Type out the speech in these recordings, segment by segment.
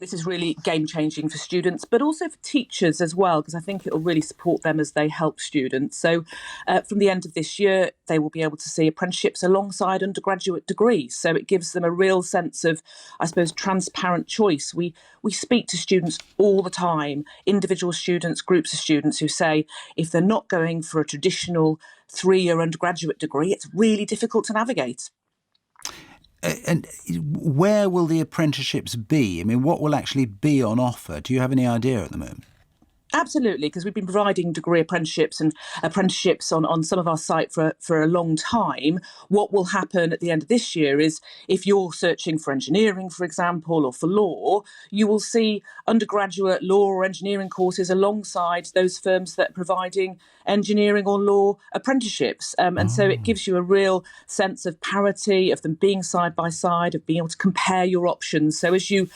this is really game-changing for students, but also for teachers as well, because I think it will really support them as they help students. So from the end of this year, they will be able to see apprenticeships alongside undergraduate degrees. So it gives them a real sense of, I suppose, transparent choice. We speak to students all the time, individual students, groups of students who say if they're not going for a traditional 3-year undergraduate degree, it's really difficult to navigate. And where will the apprenticeships be? I mean, what will actually be on offer? Do you have any idea at the moment? Absolutely, because we've been providing degree apprenticeships and apprenticeships on some of our site for a long time. What will happen at the end of this year is if you're searching for engineering, for example, or for law, you will see undergraduate law or engineering courses alongside those firms that are providing engineering or law apprenticeships. And so it gives you a real sense of parity, of them being side by side, of being able to compare your options. So as you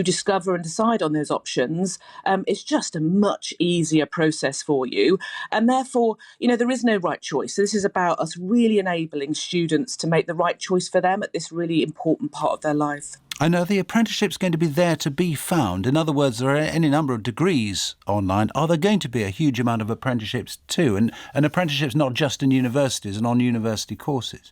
discover and decide on those options, it's just a much easier process for you. And therefore, there is no right choice. So this is about us really enabling students to make the right choice for them at this really important part of their life. I know the apprenticeship's going to be there to be found. In other words, there are any number of degrees online. Are there going to be a huge amount of apprenticeships too? And apprenticeships not just in universities and on university courses?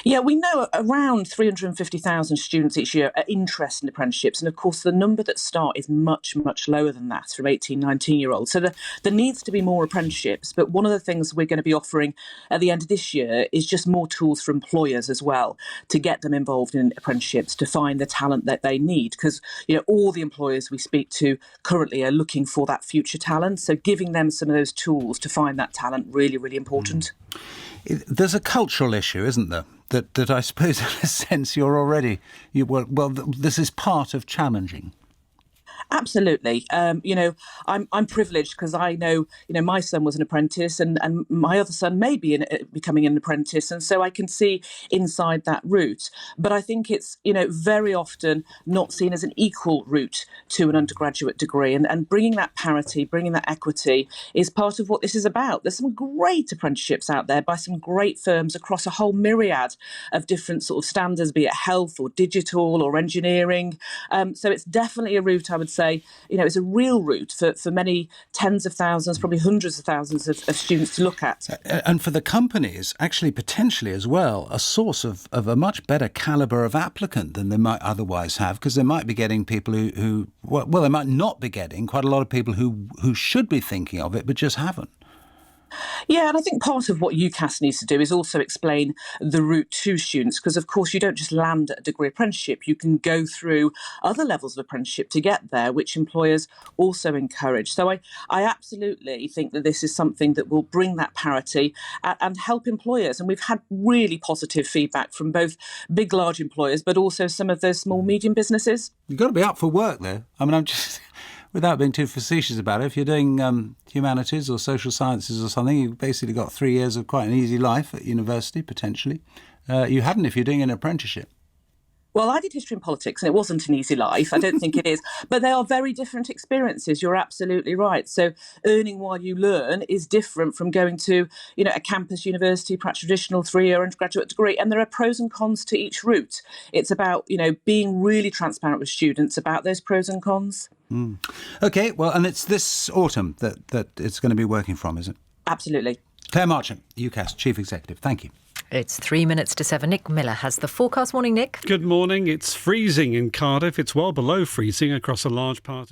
Yeah, we know around 350,000 students each year are interested in apprenticeships. And of course, the number that start is much, much lower than that from 18, 19-year-olds. So there needs to be more apprenticeships. But one of the things we're going to be offering at the end of this year is just more tools for employers as well to get them involved in apprenticeships, to find the talent that they need. Because, all the employers we speak to currently are looking for that future talent. So giving them some of those tools to find that talent, really, really important. There's a cultural issue, isn't there, that I suppose in a sense this is part of challenging. Absolutely. I'm privileged because I know, my son was an apprentice and my other son may be becoming an apprentice. And so I can see inside that route. But I think it's, very often not seen as an equal route to an undergraduate degree. And bringing that parity, bringing that equity is part of what this is about. There's some great apprenticeships out there by some great firms across a whole myriad of different sort of standards, be it health or digital or engineering. So it's definitely a route, I would say, it's a real route for many tens of thousands, probably hundreds of thousands of students to look at. And for the companies, actually potentially as well, a source of a much better calibre of applicant than they might otherwise have, because they might be getting people who they might not be getting quite a lot of people who should be thinking of it but just haven't. Yeah, and I think part of what UCAS needs to do is also explain the route to students, because, of course, you don't just land at a degree apprenticeship. You can go through other levels of apprenticeship to get there, which employers also encourage. So I absolutely think that this is something that will bring that parity and help employers. And we've had really positive feedback from both big, large employers, but also some of those small, medium businesses. You've got to be up for work there. I mean, I'm just... Without being too facetious about it, if you're doing humanities or social sciences or something, you've basically got 3 years of quite an easy life at university, potentially. You hadn't if you're doing an apprenticeship. Well, I did history and politics, and it wasn't an easy life. I don't think it is. But they are very different experiences. You're absolutely right. So earning while you learn is different from going to, a campus university, perhaps traditional 3-year undergraduate degree. And there are pros and cons to each route. It's about, being really transparent with students about those pros and cons. OK, well, and it's this autumn that it's going to be working from, is it? Absolutely. Claire Marchant, UCAS Chief Executive. Thank you. It's 3 minutes to 7. Nick Miller has the forecast. Morning, Nick. Good morning. It's freezing in Cardiff. It's well below freezing across a large part of